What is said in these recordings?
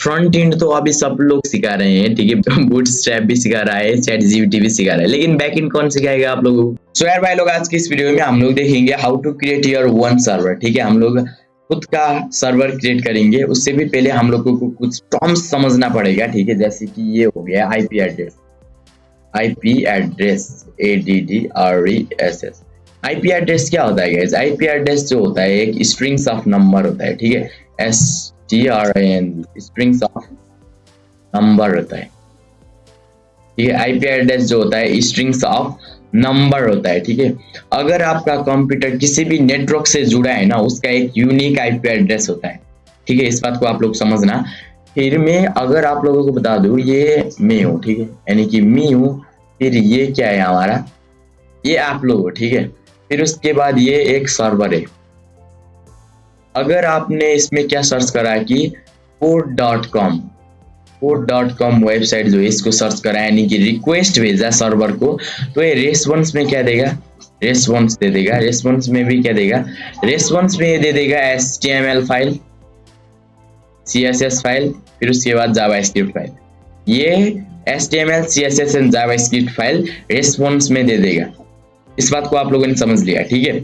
Front end तो अभी सब लोग सिखा रहे हैं, ठीक है। बूटस्ट्रैप भी सिखा रहा है, चैट जीपीटी भी सिखा रहा है, लेकिन बैक एंड कौन सिखाएगा आप लोगों को? सो यार भाई लोग, आज की इस वीडियो में हम लोग देखेंगे how to create your one server, ठीक है। हम लोग खुद का सर्वर क्रिएट करेंगे। उससे भी पहले हम लोगों को कुछ टर्म्स समझना पड़ेगा, ठीक है। जैसे कि ये हो गया IP address, ADDRESS। IP address क्या होता है गाइस? आईपी एड्रेस जो होता है एक स्ट्रिंग्स ऑफ नंबर होता है, ठीक है। STRN स्ट्रिंग्स ऑफ नंबर होता है, ठीक है। आईपी एड्रेस जो होता है स्ट्रिंग्स ऑफ नंबर होता है, ठीक है। अगर आपका कंप्यूटर किसी भी नेटवर्क से जुड़ा है ना, उसका एक यूनिक आईपी एड्रेस होता है, ठीक है। इस बात को आप लोग समझना। फिर मैं अगर आप लोगों को बता दूं, ये मैं हूँ, ठीक है, यानी कि मैं हूँ। फिर ये क्या है हमारा, ये आप लोग हो, ठीक है। फिर उसके बाद ये एक सर्वर है। अगर आपने इसमें क्या सर्च करा कि port.com वेबसाइट जो है इसको सर्च करा, यानी कि रिक्वेस्ट भेजा सर्वर को, तो ये रेस्पॉन्स में क्या देगा? रेस्पॉन्स दे देगा। रेस्पॉन्स में भी क्या देगा? रेस्पॉन्स में ये दे देगा HTML फाइल, CSS फाइल, फिर उसके बाद जावास्क्रिप्ट फाइल। ये HTML, CSS and JavaScript file response में दे देगा। इस बात को आप लोगों ने समझ लिया, ठीक है।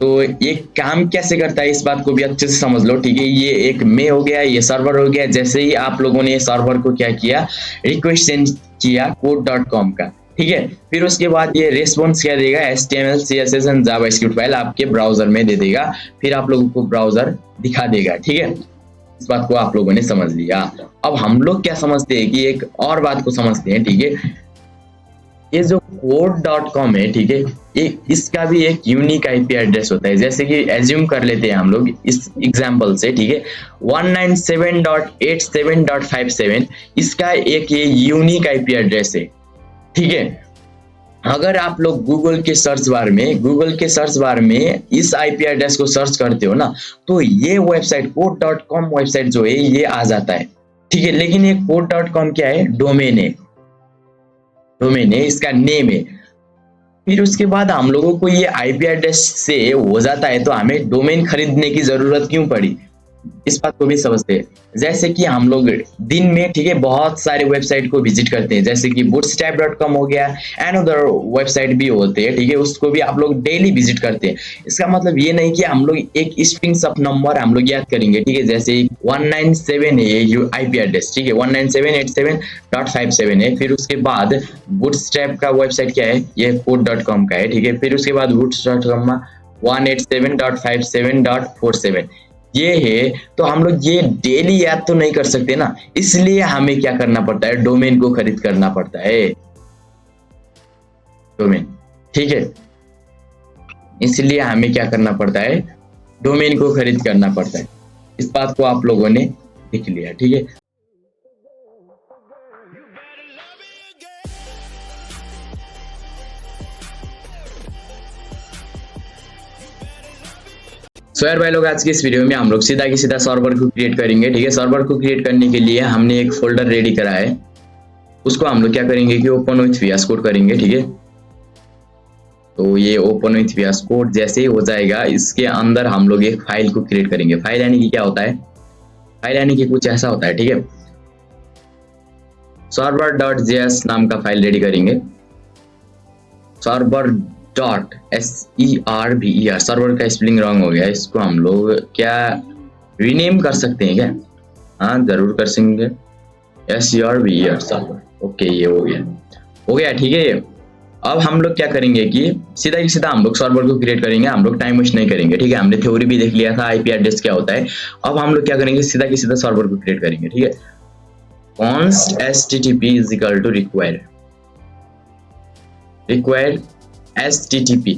तो ये काम कैसे करता है इस बात को भी अच्छे से समझ लो, ठीक है। ये एक में हो गया, ये सर्वर हो गया। जैसे ही आप लोगों ने सर्वर को क्या किया, रिक्वेस्ट सेंड किया code.com का, ठीक है। फिर उसके बाद ये रेस्पॉन्स क्या देगा? HTML, CSS and JavaScript file आपके ब्राउजर में दे देगा। फिर आप लोगों को ब्राउजर दिखा देगा, ठीक है। इस बात को आप लोगों ने समझ लिया। अब हम लोग क्या समझते हैं कि एक और बात को समझते हैं, ठीक है। ये जो code.com है, ठीक है, ये इसका भी एक यूनिक आईपी एड्रेस होता है। जैसे कि एज्यूम कर लेते हैं हम लोग इस एग्जांपल से, ठीक है। 197.87.57 इसका एक ये यूनिक आईपी एड्रेस है, ठीक है। अगर आप लोग गूगल के सर्च बार में इस आईपी एड्रेस को सर्च करते हो ना, तो ये वेबसाइट code.com वेबसाइट जो है ये आ जाता है, ठीक है। लेकिन ये code.com क्या है? डोमेन है, डोमेन है, इसका नेम है। फिर उसके बाद हम लोगों को ये आईपी एड्रेस से हो जाता है, तो हमें डोमेन खरीदने की जरूरत क्यों पड़ी? इस बात को भी समझते हैं। जैसे कि हम लोग दिन में, ठीक है, बहुत सारे वेबसाइट को विजिट करते हैं, जैसे कि bootstrap.com हो गया, एंड अदर वेबसाइट भी होते हैं, ठीक है। उसको भी आप लोग डेली विजिट करते हैं। इसका मतलब ये नहीं कि हम लोग एक स्ट्रिंग्स ऑफ नंबर हम लोग याद करेंगे, ठीक है। जैसे 197 है ये आईपी एड्रेस, ठीक है, 197.87.57 है। फिर उसके बाद bootstrap का वेबसाइट क्या है? ये code.com का है, ठीक है। फिर उसके बाद bootstrap.com 187.57.47 ये है। तो हम लोग ये डेली याद तो नहीं कर सकते ना, इसलिए हमें क्या करना पड़ता है? डोमेन को खरीद करना पड़ता है, डोमेन, ठीक है। इसलिए हमें क्या करना पड़ता है? डोमेन को खरीद करना पड़ता है। इस बात को आप लोगों ने देख लिया, ठीक है। सो यार भाई लोग, आज की इस वीडियो में हम लोग सीधा की सीधा सर्वर को क्रिएट करेंगे, ठीक है। सर्वर को क्रिएट करने के लिए हमने एक फोल्डर रेडी करा है। उसको हम लोग क्या करेंगे कि ओपन विथ VS कोड करेंगे, ठीक है। तो ये ओपन विथ VS कोड जैसे ही हो जाएगा, इसके अंदर हम लोग एक फाइल को क्रिएट करेंगे। फाइल यानी कि क्या होता है? फाइल यानी कि कुछ ऐसा होता है, ठीक है। server.js नाम का फाइल रेडी करेंगे। server.server, सर्वर का स्पेलिंग रॉन्ग हो गया, इसको हम लोग क्या रीनेम कर सकते हैं क्या? हाँ, जरूर कर सकते हैं। SERVER सर्वर, ओके, ये हो गया, ठीक है। अब हम लोग क्या करेंगे कि सीधा ही सीधा हम लोग सर्वर को क्रिएट करेंगे। हम लोग टाइम वेस्ट नहीं करेंगे, ठीक है। हमने थ्योरी भी देख लिया था आईपी एड्रेस क्या होता है। अब हम लोग क्या करेंगे? सीधा की सीधा सर्वर को क्रिएट करेंगे, ठीक है। const http is equal to require http।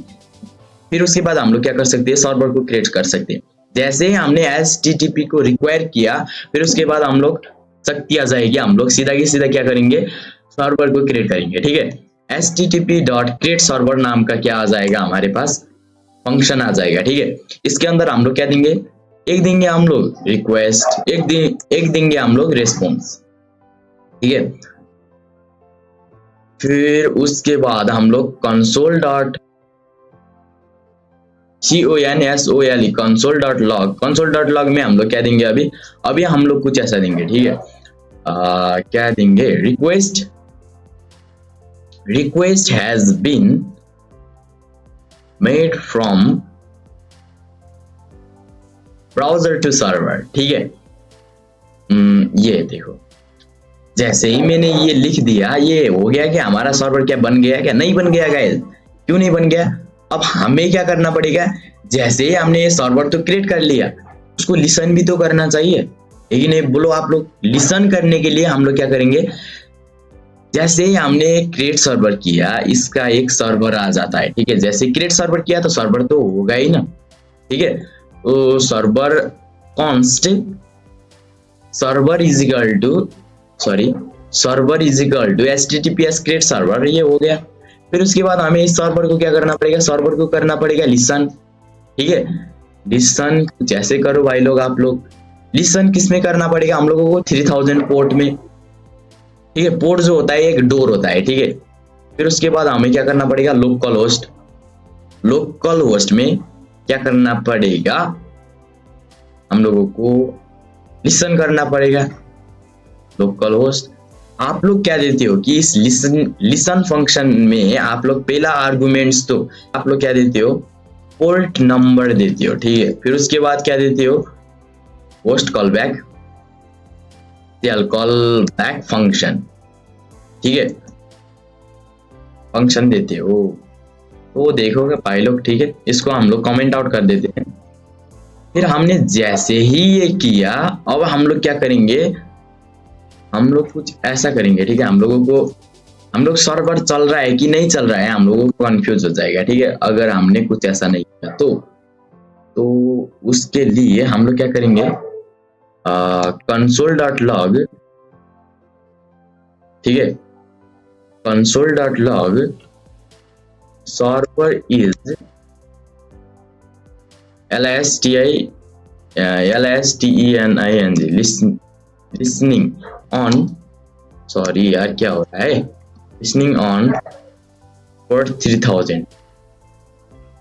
फिर उसके बाद हम लोग क्या कर सकते हैं? सर्वर को क्रिएट कर सकते हैं। जैसे ही हमने http को रिक्वायर किया, फिर उसके बाद हम लोग शक्ति आ जाएगी, हम लोग सीधा की सीधा क्या करेंगे? सर्वर को क्रिएट करेंगे, ठीक है। http.createServer नाम का क्या आ जाएगा? हमारे पास फंक्शन आ जाएगा, ठीक है। इसके अंदर हम लोग क्या देंगे? एक देंगे हम लोग रिक्वेस्ट, एक देंगे हम लोग रेस्पॉन्स, ठीक है। फिर उसके बाद हम लोग CONSOLE console.log। console.log में हम लोग क्या देंगे, अभी हम लोग कुछ ऐसा देंगे, ठीक है। क्या देंगे, request has been made from browser to server, ठीक है। ये देखो, जैसे ही मैंने ये लिख दिया, ये हो गया कि हमारा सर्वर क्या बन गया, क्या नहीं बन गया गाइस? क्यों नहीं बन गया? अब हमें क्या करना पड़ेगा, जैसे ही हमने ये सर्वर तो क्रिएट कर लिया, उसको लिसन भी तो करना चाहिए, लेकिन नहीं बोलो आप लोग। लिसन करने के लिए हम लोग क्या करेंगे, जैसे ही हमने क्रिएट सर्वर किया, इसका एक सर्वर आ जाता है, ठीक है। जैसे क्रिएट सर्वर किया तो सर्वर तो होगा ही ना, ठीक है। तो server const server is equal to HTTPS create server, ये हो गया। फिर उसके बाद हमें इस सर्वर को क्या करना पड़ेगा, सर्वर को करना पड़ेगा लिसन, ठीक है। लिसन जैसे करो भाई लोग, आप लोग लिसन किस में करना पड़ेगा हम लोगों को, 3000 पोर्ट में, ठीक है। पोर्ट जो होता है एक डोर होता है, ठीक है। फिर उसके बाद हमें क्या करना पड़ेगा, लोकल होस्ट में क्या करना पड़ेगा, हम लोगों को लिसन करना पड़ेगा, लोकल होस्ट। आप लोग क्या देते हो कि इस लिसन फंक्शन में आप लोग पहला आर्गुमेंट्स तो आप लोग क्या देते हो, पोर्ट नंबर देते हो, ठीक है। फिर उसके बाद क्या देते हो, होस्ट कॉल बैक फंक्शन, ठीक है, फंक्शन देते हो। तो देखोगे भाई लोग, ठीक है। इसको हम लोग कमेंट आउट कर देते हैं। फिर हमने जैसे ही ये किया, अब हम लोग क्या करेंगे, हम लोग कुछ ऐसा करेंगे, ठीक है। हम लोग सर्वर चल रहा है कि नहीं चल रहा है, हम लोगों को कंफ्यूज हो जाएगा, ठीक है, अगर हमने कुछ ऐसा नहीं किया तो उसके लिए हम लोग क्या करेंगे, console.log, ठीक है, console.log server is listening on, sorry यार क्या हो रहा है, लिसनिंग ऑन पोर्ट 3000।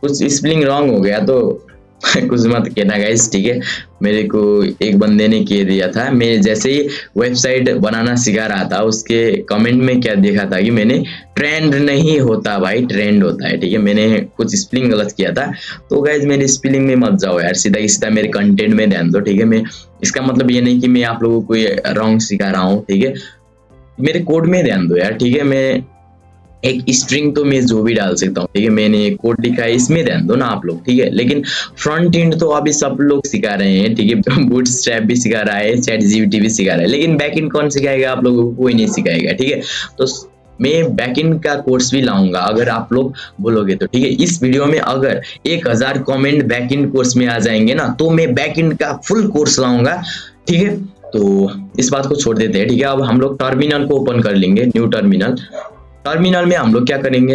कुछ स्पेलिंग रॉन्ग हो गया तो कुछ मत कहना गाइस, ठीक है। मेरे को एक बंदे ने कह दिया था, मैं जैसे ही वेबसाइट बनाना सिखा रहा था, उसके कमेंट में क्या देखा था कि मैंने ट्रेंड नहीं होता भाई, ट्रेंड होता है, ठीक है। मैंने कुछ स्पेलिंग गलत किया था, तो गाइस मेरी स्पेलिंग में मत जाओ यार, सीधा सीधा मेरे कंटेंट में ध्यान दो, ठीक है। मैं इसका मतलब ये नहीं कि मैं आप लोगों को ये रॉन्ग सिखा रहा हूँ, ठीक है। मेरे कोड में ध्यान दो यार, ठीक है। मैं एक स्ट्रिंग तो मैं जो भी डाल सकता हूँ, ठीक है। मैंने कोड लिखा है, इसमें ध्यान दो ना आप लोग, ठीक है। लेकिन फ्रंट एंड तो अभी सब लोग सिखा रहे हैं, ठीक है। बूटस्ट्रैप भी सिखा रहा है, ChatGPT भी सिखा रहा है, लेकिन बैक एंड कौन सिखाएगा आप लोगों को, कोई नहीं सिखाएगा, ठीक है। तो मैं बैकएंड का कोर्स भी लाऊंगा अगर आप लोग बोलोगे तो, ठीक है। इस वीडियो में अगर 1000 कमेंट बैकएंड कोर्स में आ जाएंगे ना, तो मैं बैकएंड का फुल कोर्स लाऊंगा, ठीक है। तो इस बात को छोड़ देते हैं, ठीक है। अब हम लोग टर्मिनल को ओपन कर लेंगे, न्यू टर्मिनल में हम लोग क्या करेंगे,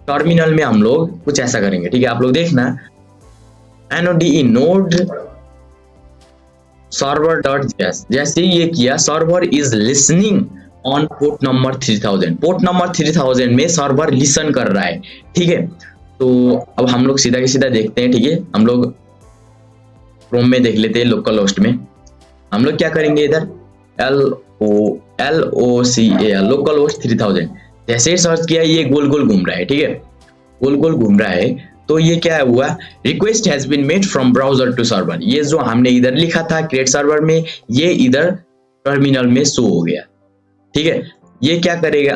टर्मिनल में हम लोग कुछ ऐसा करेंगे, ठीक है। आप लोग देखना, node server.js, जैसे ही ये किया, server is listening on port number 3000, port number 3000 में सर्वर लिसन कर रहा है, ठीक है। तो अब हम लोग सीधा के सीधा देखते हैं, ठीक है। हम लोग क्रोम में देख लेते हैं, लोकल होस्ट में हम लोग क्या करेंगे, इधर LOCAL लोकल होस्ट 3000, जैसे ही सर्च किया ये गोल गोल घूम रहा है, ठीक है, गोल गोल घूम रहा है। तो ये क्या हुआ, request has been made from browser to server, ये जो हमने इधर लिखा था क्रिएट सर्वर में, ये इधर टर्मिनल में शो हो गया, ठीक है। ये क्या करेगा,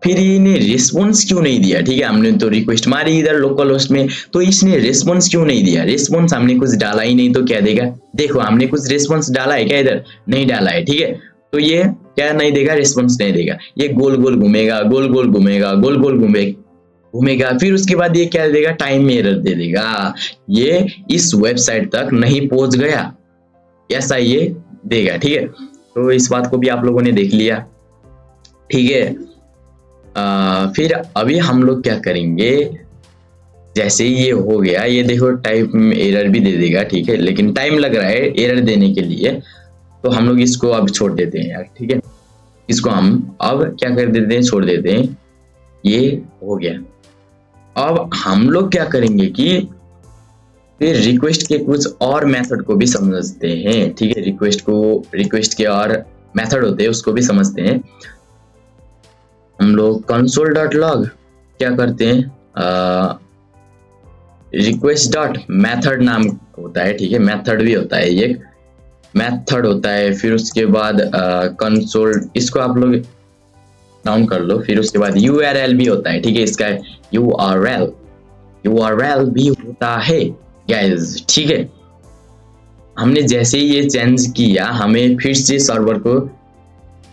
फिर इन्हें रिस्पॉन्स क्यों नहीं दिया, ठीक है। हमने तो रिक्वेस्ट मारी इधर लोकल होस्ट में, तो इसने रिस्पॉन्स क्यों नहीं दिया, रिस्पॉन्स हमने कुछ डाला ही नहीं, तो क्या देगा, देखो हमने कुछ रिस्पॉन्स डाला है क्या, इधर नहीं डाला है, ठीक है। तो ये क्या नहीं देगा, रिस्पॉन्स नहीं देगा, ये गोल गोल घूमेगा, गोल गोल घूमेगा, गोल गोल घूमेगा। फिर उसके बाद ये क्या देगा, टाइम एरर दे देगा, ये इस वेबसाइट तक नहीं पहुंच गया, ऐसा ये देगा, ठीक है। तो इस बात को भी आप लोगों ने देख लिया, ठीक है। फिर अभी हम लोग क्या करेंगे, जैसे ही ये हो गया, ये देखो टाइप एरर भी दे देगा, ठीक है, लेकिन टाइम लग रहा है एरर देने के लिए, तो हम लोग इसको अब छोड़ देते हैं यार, ठीक है। इसको हम अब क्या कर देते हैं, छोड़ देते हैं, ये हो गया। अब हम लोग क्या करेंगे कि फिर रिक्वेस्ट के कुछ और मेथड को भी समझते हैं, ठीक है। रिक्वेस्ट के और मेथड होते हैं, उसको भी समझते हैं हम लोग। console.log क्या करते हैं, रिक्वेस्ट डॉट मेथड नाम होता है, ठीक है। मेथड भी होता है, ये मेथड होता है। फिर उसके बाद कंसोल, इसको आप लोग डाउन कर लो। फिर उसके बाद URL भी होता है, ठीक है। इसका URL भी होता है गाइस, ठीक है। हमने जैसे ही ये चेंज किया, हमें फिर से सर्वर को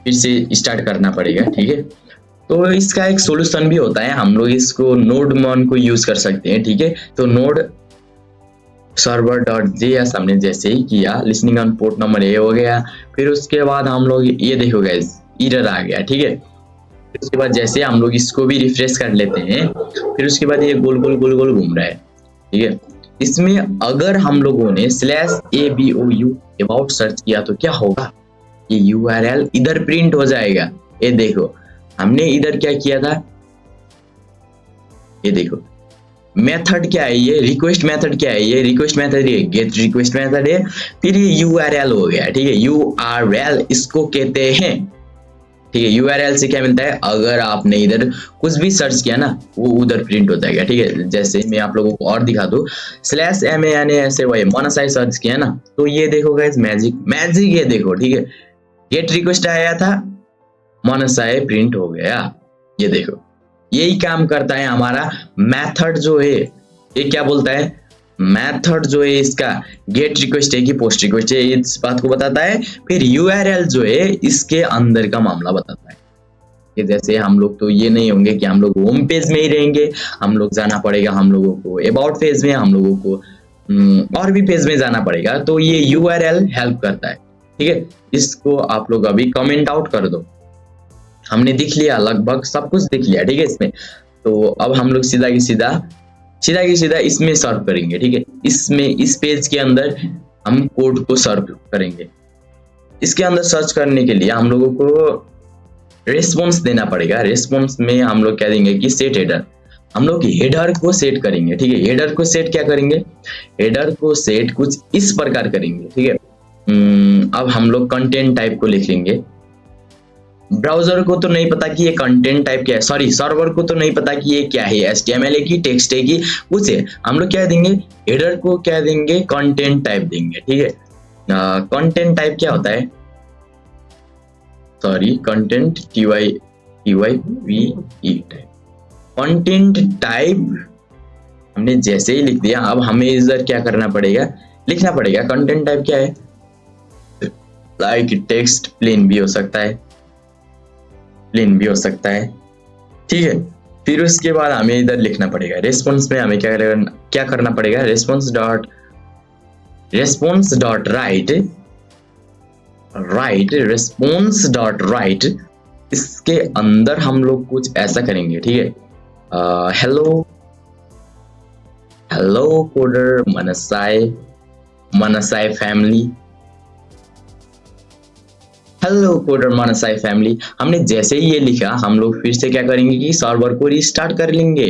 फिर से स्टार्ट करना पड़ेगा, ठीक है। तो इसका एक सॉल्यूशन भी होता है, हम लोग इसको node-mon को यूज कर सकते हैं, ठीक है। तो node server.js हमने जैसे ही किया, लिसनिंग ऑन पोर्ट नंबर ये हो गया। फिर उसके बाद हम लोग ये देखो गाइस, एरर आ गया, ठीक है। फिर उसके बाद जैसे हम लोग इसको भी रिफ्रेश कर लेते हैं, फिर उसके बाद ये गोल गोल घूम रहा है, ठीक है। इसमें अगर हम लोगों ने /abou अबाउट सर्च किया तो क्या होगा, ये URL इधर प्रिंट हो जाएगा। ये देखो, हमने इधर क्या किया था, ये देखो मेथड क्या है, ये रिक्वेस्ट मेथड क्या है, ये रिक्वेस्ट मेथड, ये गेट रिक्वेस्ट मेथड है। फिर ये URL हो गया, ठीक है। URL इसको कहते हैं, ठीक है। URL से क्या मिलता है, अगर आपने इधर कुछ भी सर्च किया ना, वो उधर प्रिंट हो जाएगा, ठीक है। जैसे मैं आप लोगों को और दिखा दूं, /MANASY मोनासाई सर्च किया ना, तो ये देखो गाइस, मैजिक ये देखो, ठीक है। गेट रिक्वेस्ट आया था, मोनासाई प्रिंट हो गया, ये देखो। यही काम करता है हमारा मेथड जो है, ये क्या बोलता है, मेथड जो है इसका गेट रिक्वेस्ट है कि पोस्ट रिक्वेस्ट है, इस बात को बताता है। फिर URL जो है इसके अंदर का मामला बताता है कि जैसे हम लोग तो ये नहीं होंगे कि हम लोग होम पेज में ही रहेंगे, हम लोग जाना पड़ेगा हम लोगों को अबाउट पेज में, हम लोगों को और भी पेज में जाना पड़ेगा। तो ये URL हेल्प करता है, ठीक है। इसको आप लोग अभी कमेंट आउट कर दो। हमने दिख लिया, लगभग सब कुछ दिख लिया, ठीक है इसमें। तो अब हम लोग सीधा की सीधा इसमें सर्व करेंगे, ठीक है। इसमें इस पेज के अंदर हम कोड को सर्व करेंगे। इसके अंदर सर्च करने के लिए हम लोगों को रेस्पॉन्स देना पड़ेगा। रेस्पॉन्स में हम लोग क्या देंगे कि सेट हेडर, हम लोग हेडर को सेट करेंगे, ठीक है। हेडर को सेट क्या करेंगे, हेडर को सेट कुछ इस प्रकार करेंगे, ठीक है। अब हम लोग कंटेंट टाइप को लिखेंगे। ब्राउजर को तो नहीं पता कि ये कंटेंट टाइप क्या है, सॉरी सर्वर को तो नहीं पता कि ये क्या है, HTML है कि टेक्स्ट है कि कुछ है। हम लोग क्या देंगे, हेडर को क्या देंगे, कंटेंट टाइप देंगे, ठीक है। कंटेंट टाइप क्या होता है, sorry content TYPE content type हमने जैसे ही लिख दिया। अब हमें इधर क्या करना पड़ेगा, लिखना पड़ेगा कंटेंट टाइप क्या है, लाइक टेक्स्ट प्लेन भी हो सकता है, ठीक है। फिर उसके बाद हमें इधर लिखना पड़ेगा रेस्पॉन्स में, हमें क्या करना पड़ेगा, रेस्पॉन्स डॉट राइट। इसके अंदर हम लोग कुछ ऐसा करेंगे, ठीक है। Hello coder Mansai family, hello coder Mansai family. हमने जैसे ही ये लिखा, हम लोग फिर से क्या करेंगे कि सर्वर को रिस्टार्ट कर लेंगे,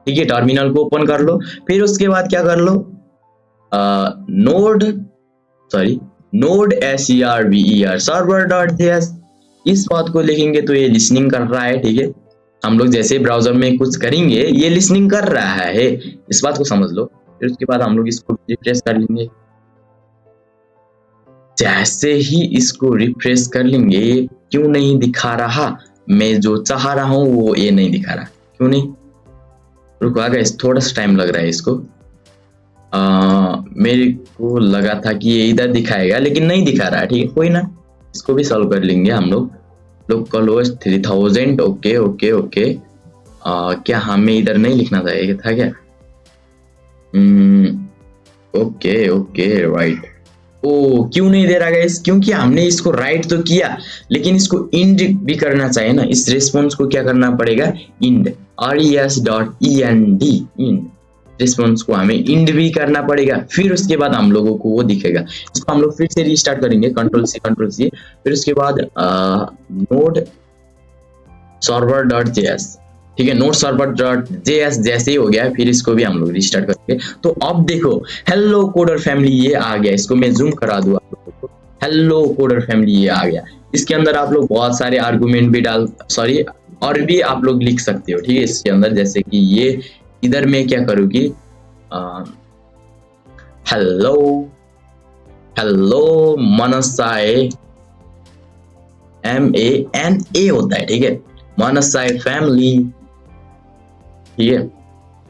ठीक है। टर्मिनल को ओपन कर लो। फिर उसके बाद क्या कर लो, नोड server.js इस बात को लिखेंगे तो ये लिसनिंग कर रहा है, ठीक है। हम लोग जैसे ब्राउजर में कुछ करेंगे, ये लिसनिंग कर रहा है, इस बात को समझ लो। फिर उसके बाद हम लोग इसको रिफ्रेश कर लेंगे। जैसे ही इसको रिफ्रेश कर लेंगे, क्यों नहीं दिखा रहा, मैं जो चाह रहा हूं वो ये नहीं दिखा रहा, क्यों नहीं, रुको आ गया, थोड़ा सा टाइम लग रहा है इसको। मेरे को लगा था कि ये इधर दिखाएगा लेकिन नहीं दिखा रहा, ठीक है, कोई ना, इसको भी सॉल्व कर लेंगे हम लोग। Local host 3000, okay. क्या हमें इधर नहीं लिखना था, क्या ओके राइट। ओ क्यों नहीं दे रहा गाइस, क्योंकि हमने इसको राइट तो किया लेकिन इसको इंड भी करना चाहिए ना। इस रेस्पॉन्स को क्या करना पड़ेगा, इंड, res.end, इंड रेस्पॉन्स को हमें इंड भी करना पड़ेगा। फिर उसके बाद हम लोगों को वो दिखेगा। इसको हम लोग फिर से रीस्टार्ट करेंगे, कंट्रोल सी। फिर उसके बाद नोड server.js, ठीक है। नोड सर्वर डॉट जेएस जैसे ही हो गया, फिर इसको भी हम लोग रिस्टार्ट करेंगे। तो अब देखो हेलो कोडर फैमिली ये आ गया, इसको मैं जूम करा दूं आप लोगों को। हेलो कोडर फैमिली ये आ गया। इसके अंदर आप लोग बहुत सारे आर्गुमेंट भी और भी आप लोग लिख सकते हो, ठीक है। इसके अंदर जैसे कि ये इधर मैं क्या करूँ कि हेलो हेलो मनसाए MANA होता है, ठीक है, मनसाए फैमिली, ठीक है।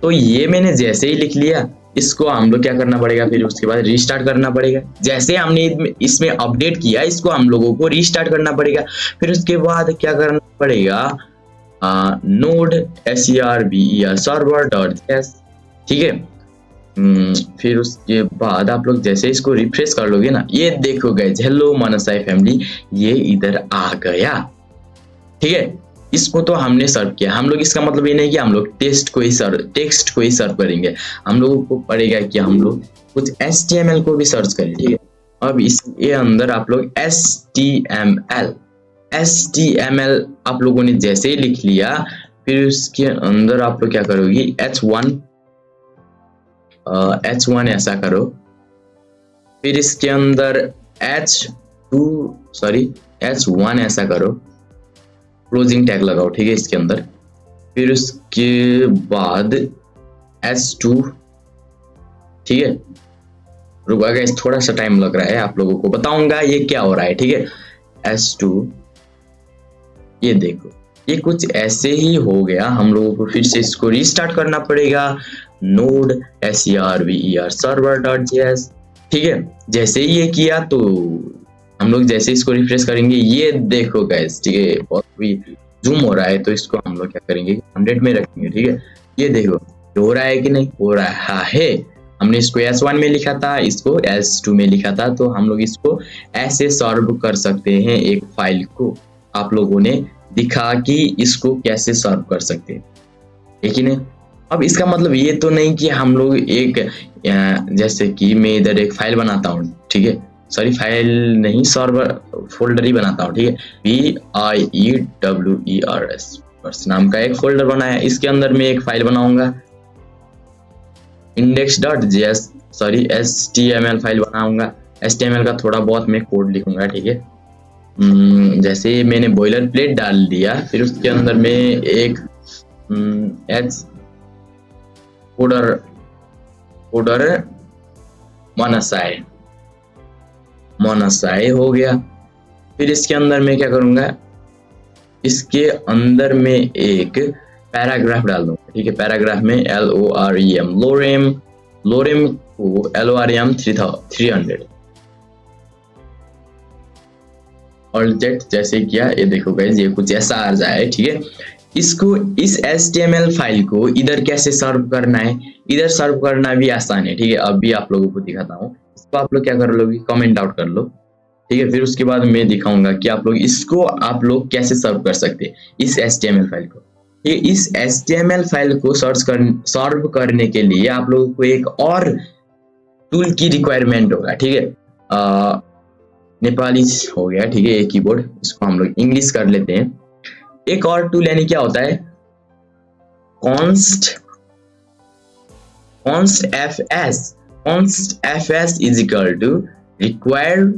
तो ये मैंने जैसे ही लिख लिया, इसको हम लोग क्या करना पड़ेगा, फिर उसके बाद रिस्टार्ट करना पड़ेगा। जैसे हमने इसमें अपडेट किया, इसको हम लोगों को रिस्टार्ट करना पड़ेगा। फिर उसके बाद क्या करना पड़ेगा, node server server dot JS, ठीक है। फिर उसके बाद आप लोग जैसे इसको रिफ्रेश कर लोगे ना, ये देखो गाइस हेलो मनसाई फैमिली ये इधर आ गया, ठीक है। इसको तो हमने सर्व किया। हम लोग, इसका मतलब ये नहीं कि हम लोग टेक्स्ट को ही सर्व करेंगे। हम लोगों को पड़ेगा कि हम लोग कुछ HTML को भी सर्च करें, ठीक है। अब इसके अंदर आप लोग HTML आप लोगों ने जैसे ही लिख लिया, फिर उसके अंदर आप लोग क्या करोगे, H1 ऐसा करो। फिर इसके अंदर H1 ऐसा करो, क्लोजिंग टैग लगाओ, ठीक है, इसके अंदर। फिर उसके बाद H2, ठीक है। रुका गाइस, थोड़ा सा टाइम लग रहा है, आप लोगों को बताऊंगा ये क्या हो रहा है, ठीक है। H2 ये देखो ये कुछ ऐसे ही हो गया। हम लोगों को फिर से इसको रिस्टार्ट करना पड़ेगा, node server server dot JS, ठीक है। जैसे ही ये किया तो हम लोग जैसे इसको रिफ्रेश करेंगे, ये देखो गाइस, ठीक है, बहुत भी जूम हो रहा है, तो इसको हम लोग क्या करेंगे 100 में रखेंगे, ठीक है। ये देखो हो रहा है कि नहीं हो रहा है। हमने इसको S1 में लिखा था, इसको S2 में लिखा था, तो हम लोग इसको ऐसे सर्व कर सकते हैं एक फाइल को। आप लोगों ने दिखा कि इसको कैसे सर्व कर सकते हैं, लेकिन अब इसका मतलब ये तो नहीं कि हम लोग एक जैसे कि मैं इधर एक फाइल बनाता हूँ, ठीक है, सॉरी फाइल नहीं सर्वर फोल्डर ही बनाता हूँ, ठीक है। VIEWERS नाम का एक फोल्डर बनाया, इसके अंदर मैं एक फाइल बनाऊंगा index.js HTML फाइल बनाऊंगा। HTML का थोड़ा बहुत मैं कोड लिखूंगा, ठीक है। जैसे मैंने बॉयलर प्लेट डाल दिया, फिर उसके अंदर में एक कोडर मनसाए हो गया। फिर इसके अंदर मैं क्या करूंगा, इसके अंदर में एक पैराग्राफ डाल दूंगा, ठीक है। पैराग्राफ में लोरेम को LOREM 300 और जेट जैसे किया, ये देखो गाइस ये कुछ ऐसा आ जाए, ठीक है। इसको इस HTML फाइल को इधर कैसे सर्व करना है, इधर सर्व करना भी आसान है, ठीक है। अभी आप लोगों को दिखाता हूँ। इसको आप लोग क्या कर लोगे, कमेंट आउट कर लो, ठीक है। फिर उसके बाद मैं दिखाऊंगा कि आप लोग कैसे सर्व कर सकते हैं इस HTML फाइल को। ये इस HTML फाइल को सर्व करने के लिए आप लोगों को एक और टूल की रिक्वायरमेंट होगा, ठीक है। नेपाली हो गया, ठीक है, ये कीबोर्ड, इसको हम लोग इंग्लिश कर लेते हैं। एक और टूल यानी क्या होता है, const fs is equal to require,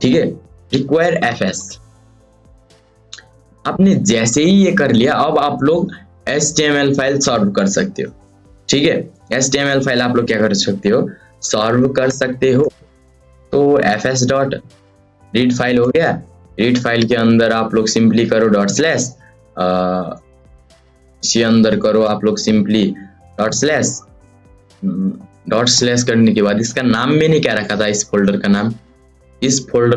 ठीक है, require fs। आपने जैसे ही ये कर लिया, अब आप लोग HTML फाइल सर्व कर सकते हो, ठीक है। HTML फाइल आप लोग क्या कर सकते हो, सर्व कर सकते हो। तो fs डॉट रीड फाइल हो गया। रीड फाइल के अंदर आप लोग सिंपली करो // इसके अंदर करो आप लोग सिंपली // करने के बाद इसका नाम मैंने क्या रखा था, इस फोल्डर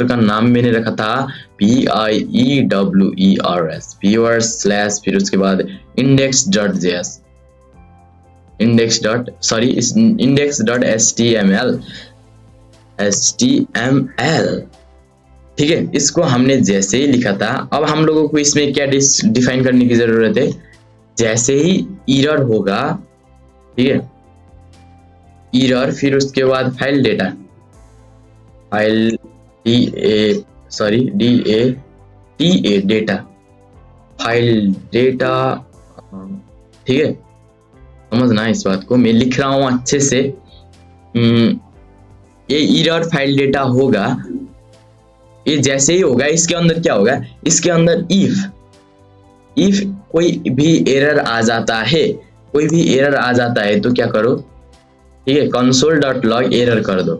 का नाम मैंने रखा था VIEWERS viewers/ फिर उसके बाद index.js index.html ठीक है। इसको हमने जैसे ही लिखा था, अब हम लोगों को इसमें क्या डिफाइन करने की जरूरत है, जैसे ही एरर होगा, ठीक है, एरर, फिर उसके बाद file data data file data ठीक है, समझना इस बात को, मैं लिख रहा हूँ अच्छे से। ये एरर फाइल डेटा होगा, ये जैसे ही होगा इसके अंदर क्या होगा, इसके अंदर इफ कोई भी एरर आ जाता है, कोई भी एरर आ जाता है तो क्या करो, ठीक है, console.log एरर कर दो,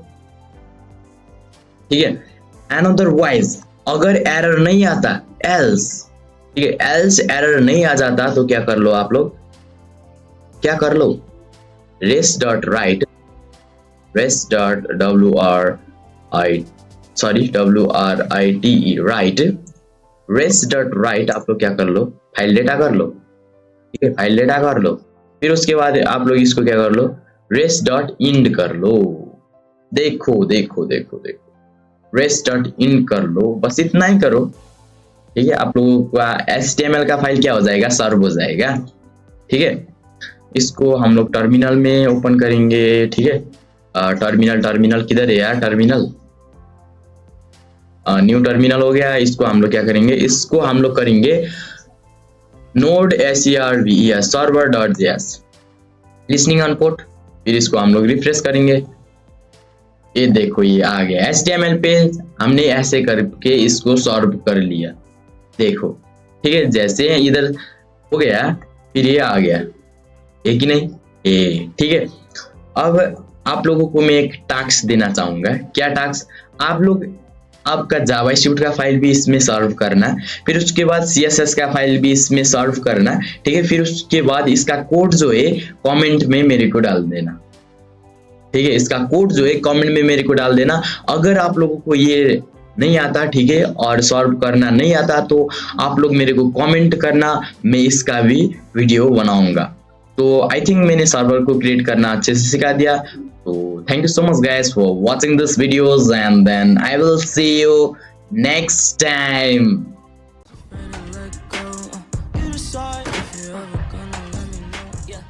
ठीक है। एंड अदरवाइज अगर एरर नहीं आता, एल्स, ठीक है, एल्स एरर नहीं आ जाता तो क्या कर लो आप लोग, क्या कर लो, res.write, write, res.write आप लोग क्या कर लो, फाइल डेटा कर लो, ठीक है, फाइल डेटा कर लो। फिर उसके बाद आप लोग इसको क्या कर लो, res.ind कर लो। देखो देखो देखो देखो, res.ind कर लो, बस इतना ही करो, ठीक है। आप लोगों का HTML का फाइल क्या हो जाएगा, सर्व हो जाएगा, ठीक है। इसको हम लोग टर्मिनल में ओपन करेंगे, ठीक है। टर्मिनल किधर है यार, टर्मिनल, न्यू टर्मिनल हो गया। इसको हम लोग क्या करेंगे, इसको हम लोग करेंगे node server.js listening on port. फिर इसको हम लोग रिफ्रेश करेंगे, ये देखो ये आ गया HTML पेज, हमने ऐसे करके इसको सॉल्व कर लिया, देखो, ठीक है। जैसे इधर हो गया, फिर ये आ गया, ये कि नहीं, ये, ठीक है। अब आप लोगों को मैं एक टास्क देना चाहूंगा, क्या टास्क, आप लोग आपका जावास्क्रिप्ट का फाइल भी इसमें सॉल्व करना, फिर उसके बाद CSS का फाइल भी इसमें सॉल्व करना, ठीक है। फिर उसके बाद इसका कोड जो है कमेंट में मेरे को डाल देना, ठीक है। इसका कोड जो है कमेंट में मेरे को डाल देना। अगर आप लोगों को ये नहीं आता, ठीक है, और सॉल्व करना नहीं आता, तो आप लोग मेरे को कमेंट करना, मैं इसका भी वीडियो बनाऊंगा। तो आई थिंक मैंने सर्वर को क्रिएट करना अच्छे से सिखा दिया। तो thank you so much guys for watching this videos, and then I will see you next time. Let go, you decide if you're ever gonna let me know. Yeah.